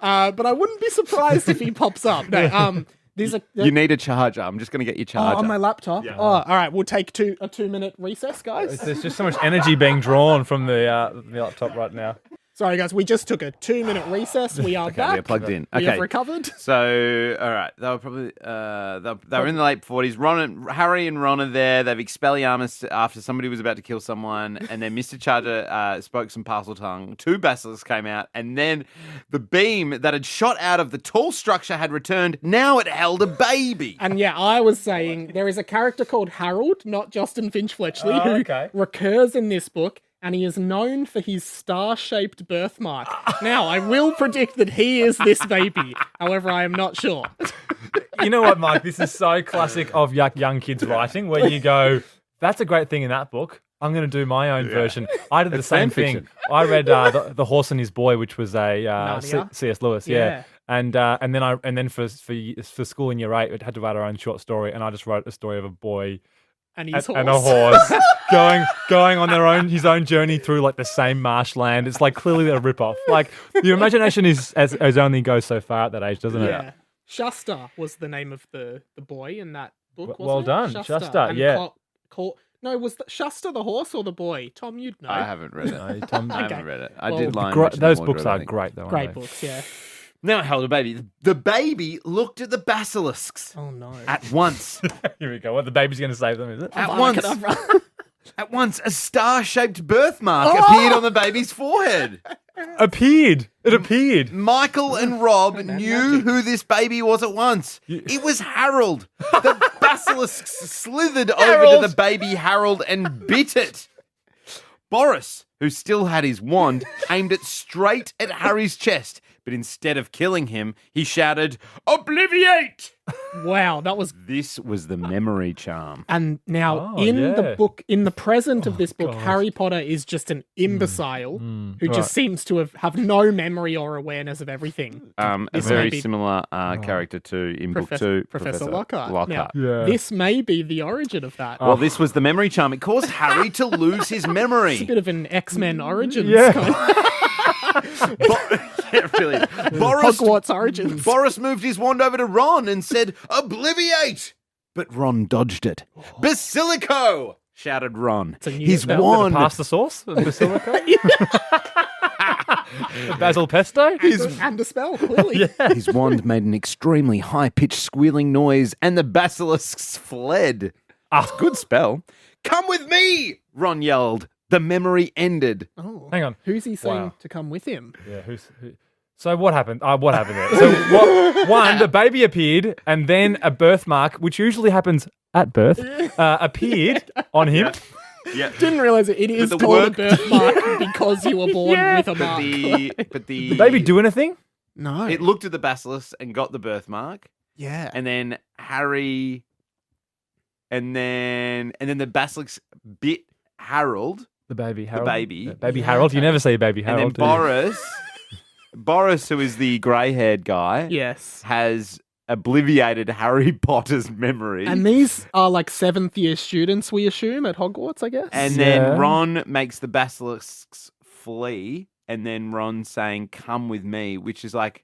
But I wouldn't be surprised if he pops up. No, there's a... You need a charger. I'm just going to get your charger. on my laptop. Yeah. Oh, all right. We'll take a 2-minute recess, guys. There's just so much energy being drawn from the laptop right now. Sorry, guys. We just took a 2-minute recess. We are back. We're plugged in. We have Okay. recovered. So, all right, they were probably they were in the late 40s. Harry and Ron are there. They've Expelliarmus after somebody was about to kill someone, and then Mr. Charger spoke some parcel tongue. Two basilisks came out, and then the beam that had shot out of the tall structure had returned. Now it held a baby. And yeah, I was saying there is a character called Harold, not Justin Finch Fletchley, who okay. recurs in this book, and he is known for his star-shaped birthmark. Now, I will predict that he is this baby. However, I am not sure. You know what, Mike? This is so classic of young kids writing, where you go, "That's a great thing in that book. I'm going to do my own version." I did the same fan thing. fiction. I read the Horse and His Boy, which was a Narnia? C.S. Lewis, Yeah. And then for school in year 8, we had to write our own short story, and I just wrote a story of a boy And his and a horse going on his own journey through like the same marshland. It's like clearly a ripoff. Like your imagination is as only goes so far at that age, doesn't it? Yeah. Shasta was the name of the boy in that book, Well wasn't done, it? Shasta, And yeah. No, was Shasta the horse or the boy? Tom, you'd know. I haven't read it. No, Tom- I Okay. haven't read it. I Well, did line Those Mordred, books I are think. great, though. Great aren't they? books, yeah. Now it held a baby. The baby looked at the basilisks Oh, no. at once. Here we go. What the baby's going to save them? Is it? At Avada once. Kedavra. At once, a star-shaped birthmark appeared on the baby's forehead. Appeared. It appeared. Michael and Rob knew who this baby was at once. It was Harold. The basilisks slithered over to the baby Harold and bit it. Boris, who still had his wand, aimed it straight at Harry's chest, but instead of killing him, he shouted, "Obliviate!" Wow, that was. This was the memory charm. And now, Oh, in yeah. the book, in the present of this book, God. Harry Potter is just an imbecile who Right. just seems to have no memory or awareness of everything. A This very may be- similar character to in book 2, Professor Lockhart. Now, Yeah. this may be the origin of that. Well, this was the memory charm. It caused Harry to lose his It's a memory. bit of an X-Men origins Yeah. kind of Yeah, really. Hogwarts origins. Boris moved his wand over to Ron and said, "Obliviate!" But Ron dodged it. "Basilico!" shouted Ron. a new His spell. wand. Past the sauce? Basilica? Basil pesto? And a spell, clearly. His wand made an extremely high-pitched squealing noise, and the basilisks fled. It's a good spell. "Come with me!" Ron yelled. The memory ended. Oh. Hang on. Who's he saying Wow. to come with him? Yeah, who? So what happened? What happened there? So one, the baby appeared, and then a birthmark, which usually happens at birth, appeared on him. Yeah. Didn't realize it is the called work- a birthmark because you were born with a But mark. the The baby do anything? No. It looked at the basilisk and got the birthmark, Yeah. and then Harry, and then the basilisk bit Harold, The baby Harold. baby. Baby Harold. You never see baby Harold. and then do you? Boris, who is the grey-haired guy, Yes. has obliviated Harry Potter's memory. And these are like 7th year students, we assume, at Hogwarts, I guess. And Yeah. then Ron makes the basilisks flee, and then Ron saying, "Come with me," which is like,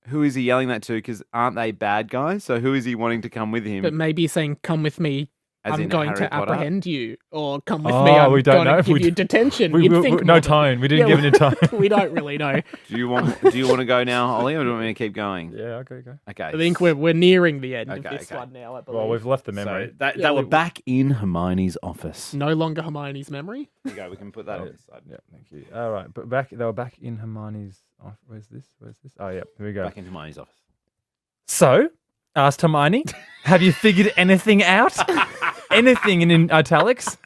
who is he yelling that to? Because aren't they bad guys? So who is he wanting to come with him? but maybe he's saying, come with me, As I'm in going Harry to Potter? apprehend you. Or come with Oh, me, I'm we don't going know. to give We you d- detention. We- You'd we- think no more tone. We didn't Yeah, give it a tone. We don't really know. Do you want to go now, Ollie, or do you want me to keep going? Yeah, okay, go. Okay. I think we're nearing the end of Okay, this okay. one now, I believe. Well, we've left the So memory. they Yeah, were we- back in Hermione's office. No longer Hermione's memory. There you go. We can put that on this side. Yeah, thank you. All right, but they were back in Hermione's. Oh, where's this? Oh, yeah, here we go. Back in Hermione's office. So, asked Hermione, have you figured anything out? Anything in italics?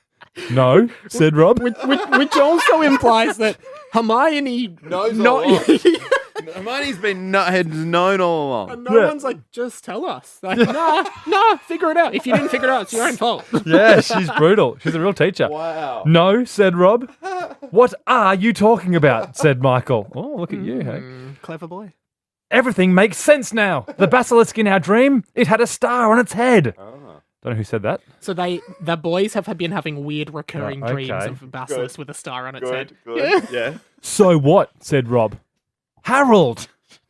No, said Rob. Which also implies that Hermione Knows a not, lot. Hermione's been had known all along. and no one's like, just tell us. Like, nah, figure it out. If you didn't figure it out, it's your own fault. Yeah, she's brutal. She's a real teacher. Wow. No, said Rob. What are you talking about? Said Michael. Oh, look at you, hey. Clever boy. Everything makes sense now. The basilisk in our dream, it had a star on its head. Don't know who said that. So the boys have been having weird recurring Oh, dreams okay. of a basilisk with a star on its head. Good. Yeah. So what? Said Rob. Harold.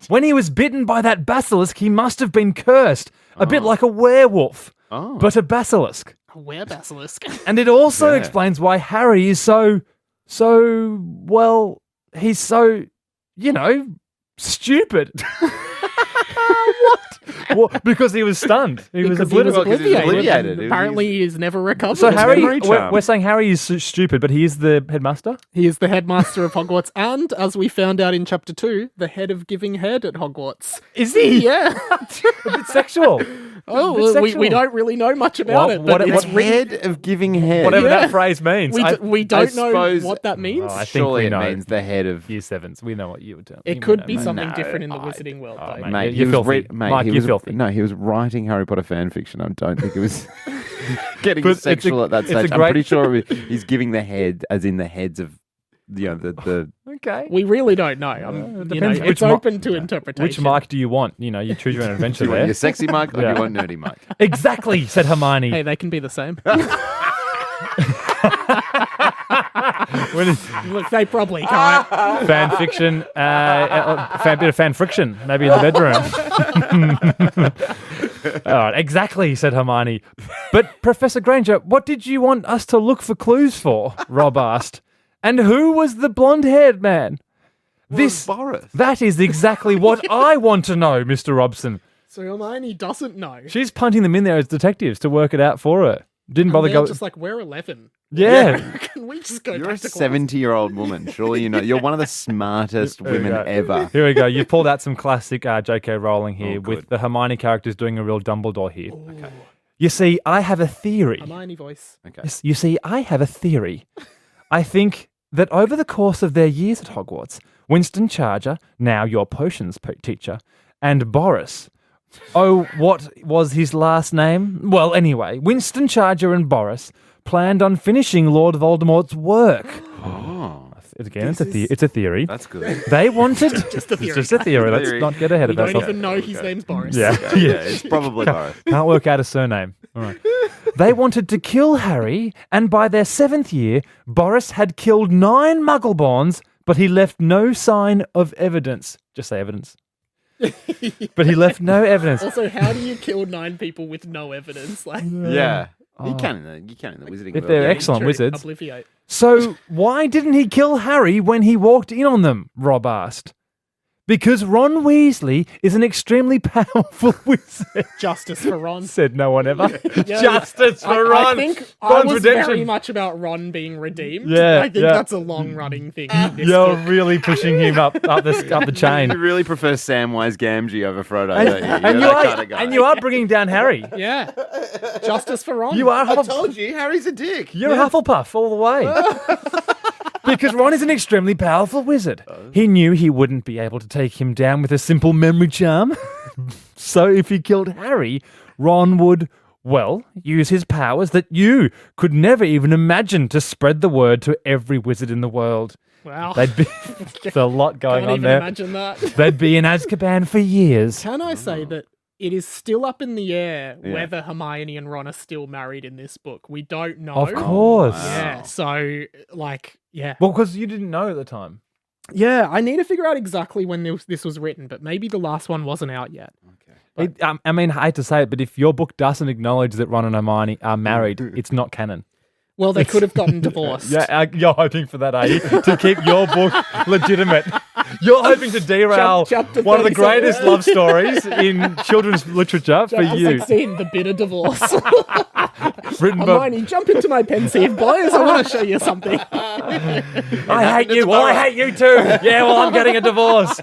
When he was bitten by that basilisk, he must have been cursed. A bit like a werewolf, Oh. but a basilisk. A were basilisk. And it also Yeah. explains why Harry is well, he's so, stupid. What? Because he was stunned. He was Because he was obliterated. obliterated. and apparently he's never recovered. So his Harry, memory. we're saying Harry is stupid, but he is the headmaster? He is the headmaster of Hogwarts, and as we found out in chapter 2, the head of giving head at Hogwarts. Is he? Yeah. A bit sexual. Oh, bit well, we sexual. don't really know much about What- it, but what- it's what written. Head of giving head. Whatever Yeah. that phrase means. We don't know suppose- what that means. Oh, I think Surely we it know. means the head of. Year sevens. We know what you would tell. It you could know, be mate. something No, different in the I- Wizarding world, oh, though. mate. Mate, You're he was filthy. Mike, he you're was, filthy. No, he was writing Harry Potter fan fiction. I don't think it was getting But it's sexual a- at that it's a stage. I'm great- pretty sure he's giving the head, as in the heads of, the Okay. We really don't know. depends It's which mi- open to interpretation. Which Mike do you want? You choose your own adventure do you want there. your sexy Mike or Yeah. do you want nerdy Mike? Exactly, said Hermione. Hey, they can be the same. When it's Look, they probably can't. fan fiction, bit of fan friction, maybe in the bedroom. All right, exactly, said Hermione. But Professor Granger, what did you want us to look for clues for? Rob asked. And who was the blonde-haired man? Boris. That is exactly what I want to know, Mr. Robson. So Hermione doesn't know. She's punting them in there as detectives to work it out for her. Didn't bother They're going. just like, we're 11. Yeah. Can we just go You're back a to class? 70-year-old woman. Surely you know. You're one of the smartest There we women go. ever. Here we go. You pulled out some classic J.K. Rowling here Oh, with good. the Hermione characters doing a real Dumbledore here. You see, I have a theory. Hermione voice. Okay. Yes, you see, I have a theory. I think that over the course of their years at Hogwarts, Winston Charger, now your potions teacher, and Boris. Oh, what was his last name? Well, anyway, Winston Charger and Boris planned on finishing Lord Voldemort's work. Again, it's a theory. That's good. They wanted... Just a theory. It's just a theory. Let's not get ahead We of don't ourselves. even know his name's Boris. Yeah. It's probably Boris. Can't work out a surname. All right. They wanted to kill Harry, and by their 7th year, Boris had killed 9 Muggleborns, but he left no sign of evidence. Just say evidence. But he left no evidence. Also, how do you kill 9 people with no evidence? Like, Yeah. You can in the wizarding If world. they're Yeah. excellent true, wizards. Obliviate. So why didn't he kill Harry when he walked in on them? Rob asked. Because Ron Weasley is an extremely powerful wizard, Justice for Ron. said no one ever. Yeah. Justice for Ron. I think I Ron's was redemption. very much about Ron being redeemed. Yeah, I think yeah. that's a long-running thing. in this You're book. really pushing him up the chain. You really prefer Samwise Gamgee over Frodo, don't you? And You're you that are, kind of guy. and you are bringing down Harry. Yeah. Justice for Ron. You are I told you, Harry's a dick. You're a Hufflepuff all the way. Because Ron is an extremely powerful wizard. He knew he wouldn't be able to take him down with a simple memory charm. So if he killed Harry, Ron would, well, use his powers that you could never even imagine to spread the word to every wizard in the world. Wow. They'd be... There's a lot going Can't on even there. imagine that. They'd be in Azkaban for years. Can I say that it is still up in the air Yeah. whether Hermione and Ron are still married in this book? We don't know. Of course. Yeah. So, like, yeah. Well, because you didn't know at the time. Yeah, I need to figure out exactly when this was written, but maybe the last one wasn't out yet. I mean, I hate to say it, but if your book doesn't acknowledge that Ron and Hermione are married, it's not canon. Well, they could have gotten divorced. Yeah, you're hoping for that, are you? To keep your book legitimate. You're hoping to derail Chapter one of the 37. greatest love stories in children's literature for Chapter you. 16, the bitter divorce. Written by... Hermione, jump into my Pensieve, boys. I want to show you something. I hate you. Well, I hate you too. Yeah, well, I'm getting a divorce.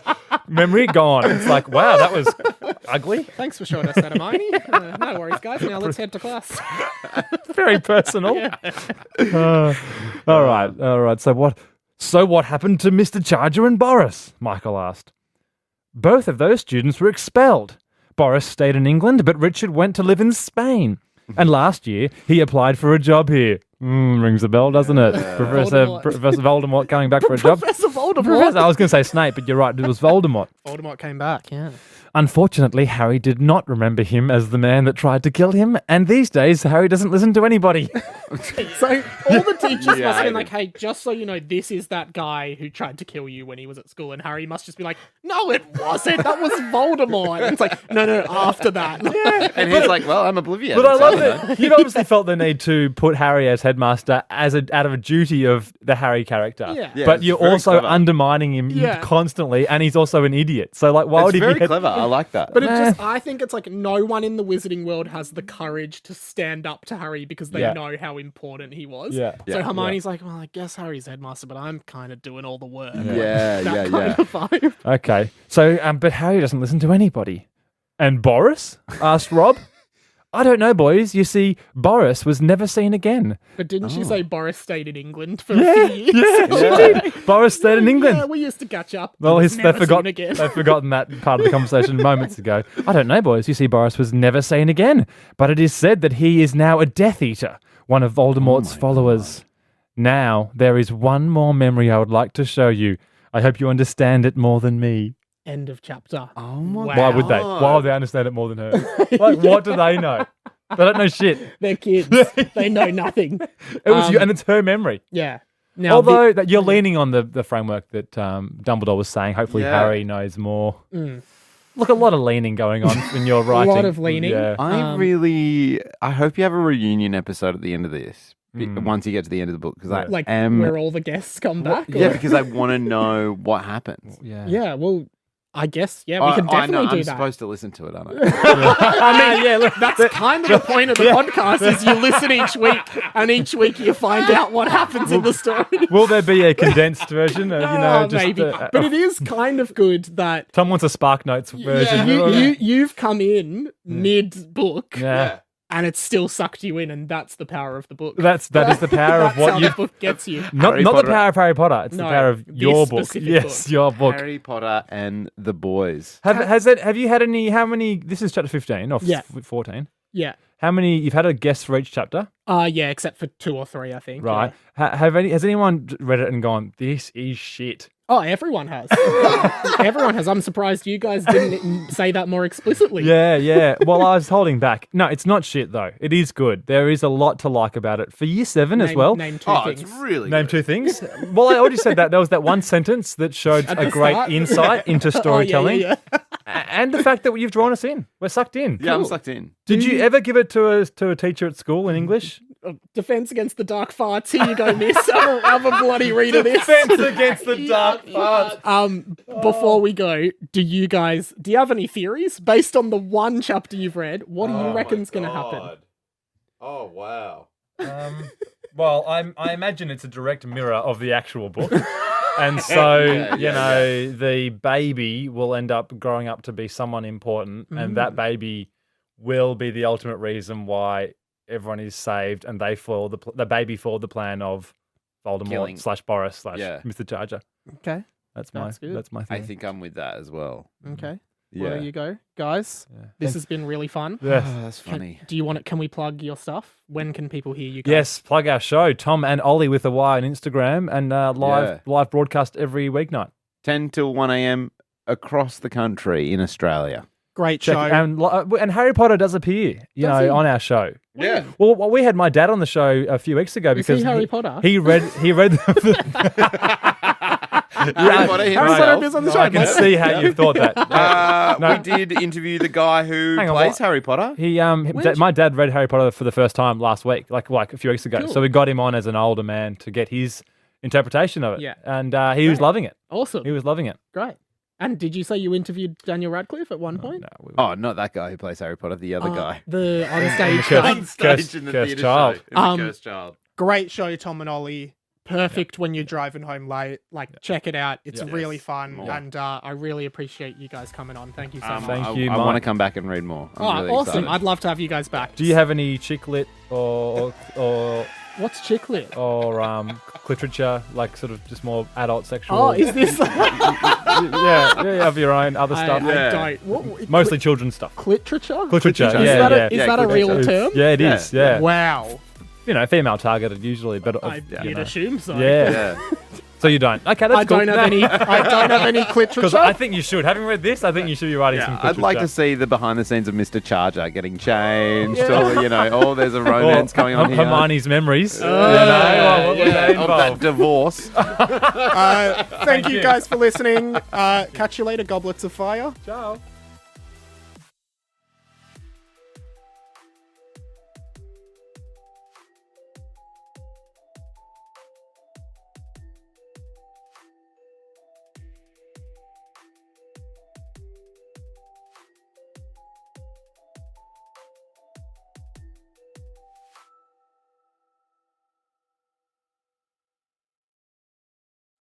Memory gone. It's like, wow, that was ugly. Thanks for showing us that, Hermione. No worries, guys. Now let's head to class. Very personal. All right. So what happened to Mr. Charger and Boris? Michael asked. Both of those students were expelled. Boris stayed in England, but Richard went to live in Spain. And last year, he applied for a job here. Rings a bell, doesn't it? Professor Voldemort coming back for a job. Professor Voldemort. I was going to say Snape, but you're right. It was Voldemort. Voldemort came back, yeah. Unfortunately, Harry did not remember him as the man that tried to kill him, and these days, Harry doesn't listen to anybody. So all the teachers must Yeah, have been I like, hey, just so you know, this is that guy who tried to kill you when he was at school. And Harry must just be like, no, it wasn't. That was Voldemort. And it's like, no, after that. And he's like, well, I'm oblivious. But I love that you've obviously felt the need to put Harry as headmaster out of a duty of the Harry character. Yeah. Yeah, But it's you're very also clever. undermining him Yeah. constantly, and he's also an idiot. So, like, why would It's he very be clever. I like that. But I think it's like no one in the wizarding world has the courage to stand up to Harry because they Yeah. know how important he was. Yeah. So Yeah. Hermione's like, well, I guess Harry's headmaster, but I'm kind of doing all the work. Yeah, That yeah, kind yeah. of vibe. Okay. So, but Harry doesn't listen to anybody. And Boris? Asked Rob. I don't know, boys. You see, Boris was never seen again. But didn't she say Boris stayed in England for a few years? Yeah, she did. Boris stayed in England. Yeah, we used to catch up. Well, He's never seen again. they've forgotten that part of the conversation moments ago. I don't know, boys. You see, Boris was never seen again. But it is said that he is now a Death Eater, one of Voldemort's followers. Now, there is one more memory I would like to show you. I hope you understand it more than me. End of chapter. Oh my Wow. Why would they? Why would they understand it more than her? Like, what do they know? They don't know shit. They're kids. They know nothing. It was you, and it's her memory. Yeah. Now, Although that you're leaning on the framework that Dumbledore was saying. Hopefully, Yeah. Harry knows more. Look, a lot of leaning going on in your writing. A lot of leaning. Yeah. I hope you have a reunion episode at the end of this. Once you get to the end of the book, because I like am. where all the guests come back. Yeah, or- because I want to know what happens. Yeah. Well, I guess. Yeah, we can definitely I'm do that. supposed to listen to it, aren't I? I mean, yeah, look, that's kind of the point of the podcast is you listen each week, and each week you find out what happens in the story. Will there be a condensed version? Just maybe. But it is kind of good that Tom wants a Spark Notes version. you've come in mid-book. Yeah. and it still sucked you in, and that's the power of the book. That is the power of That's what how you. the book gets you. Not the Potter. power of Harry Potter. It's the No, power of this your book. specific Yes, book. your book. Harry Potter and the boys. Have you had any? How many? This is chapter 15 or Yeah. 14. Yeah. How many? You've had a guest for each chapter, Yeah, except for 2 or 3, I think. right? Yeah. Has anyone read it and gone, "This is shit"? Oh, everyone has. Everyone has. I'm surprised you guys didn't say that more explicitly. Yeah. Well, I was holding back. No, it's not shit though. It is good. There is a lot to like about it for year 7 as well. Name 2 Oh, things. it's really Name good. 2 things. Well, I already said that. There was that one sentence that showed At a the great start? insight into storytelling, Oh, yeah. and the fact that you've drawn us in. We're sucked in. Yeah, I'm Cool. sucked in. Did you ever give it to a teacher at school in English? Defense against the dark farts. Here you go, miss. Have a bloody read of this. against the dark Before we go, do you have any theories based on the one chapter you've read? What do you reckon's going to happen? Oh, wow. Well, I imagine it's a direct mirror of the actual book. And so, the baby will end up growing up to be someone important, and that baby will be the ultimate reason why everyone is saved, and they foil the baby foiled the plan of Voldemort Killing. / Boris / Yeah. Mr. Charger. Okay. That's good. my I theory. think I'm with that as well. Okay. Yeah. Well, there you go, guys. Yeah. This has been really fun. Yes. Oh, that's funny. Can we plug your stuff? When can people hear you guys? Yes, plug our show, Tom and Ollie with a Y on Instagram, and live broadcast every weeknight. 10 till 1 a.m. across the country in Australia. Great Check show. and Harry Potter does appear, Does he? on our show. Yeah. Well, we had my dad on the show a few weeks ago Is because he Harry Potter? He read. Harry Potter Harry himself. Potter appears on the show. I can see how you thought that. No. We did interview the guy who Hang on, plays what? Harry Potter. My dad read Harry Potter for the first time last week, like a few weeks ago. Cool. So we got him on as an older man to get his interpretation of it. Yeah. And he was loving it. Awesome. He was loving it. Great. And did you say you interviewed Daniel Radcliffe at one point? No, Oh, not that guy who plays Harry Potter, the other guy. The on stage Cursed- guy. On stage Cursed- in the Cursed theatre Child. show. In the Cursed Child. Great show, Tom and Ollie. Perfect when you're driving home late. Check it out. It's Yeah. really Yes. fun, More. and I really appreciate you guys coming on. Thank you so much. Thank you, I Mike. want to come back and read more. I'm really Awesome! excited. I'd love to have you guys back. Do you have any chick lit or What's chick lit? literature, like sort of just more adult sexual? Oh, is this? yeah, you have your own other stuff. I Yeah. don't. What, Mostly children's stuff. literature. Literature, Is yeah, that yeah. is that a real literature. term? Yeah, it is. Yeah. Wow. Female targeted usually, but You'd assume so. Yeah. Yeah. So you don't. Okay, that's I cool. don't have any. I don't have any Because literature. I think you should. Having read this, I think you should be writing some Yeah, literature. I'd like to see the behind the scenes of Mr. Charger getting changed. Yeah. Or, there's a romance going on here. Hermione's memories. What were they of that involved? divorce. Thank you you. guys for listening. Catch you later, goblets of fire. Ciao.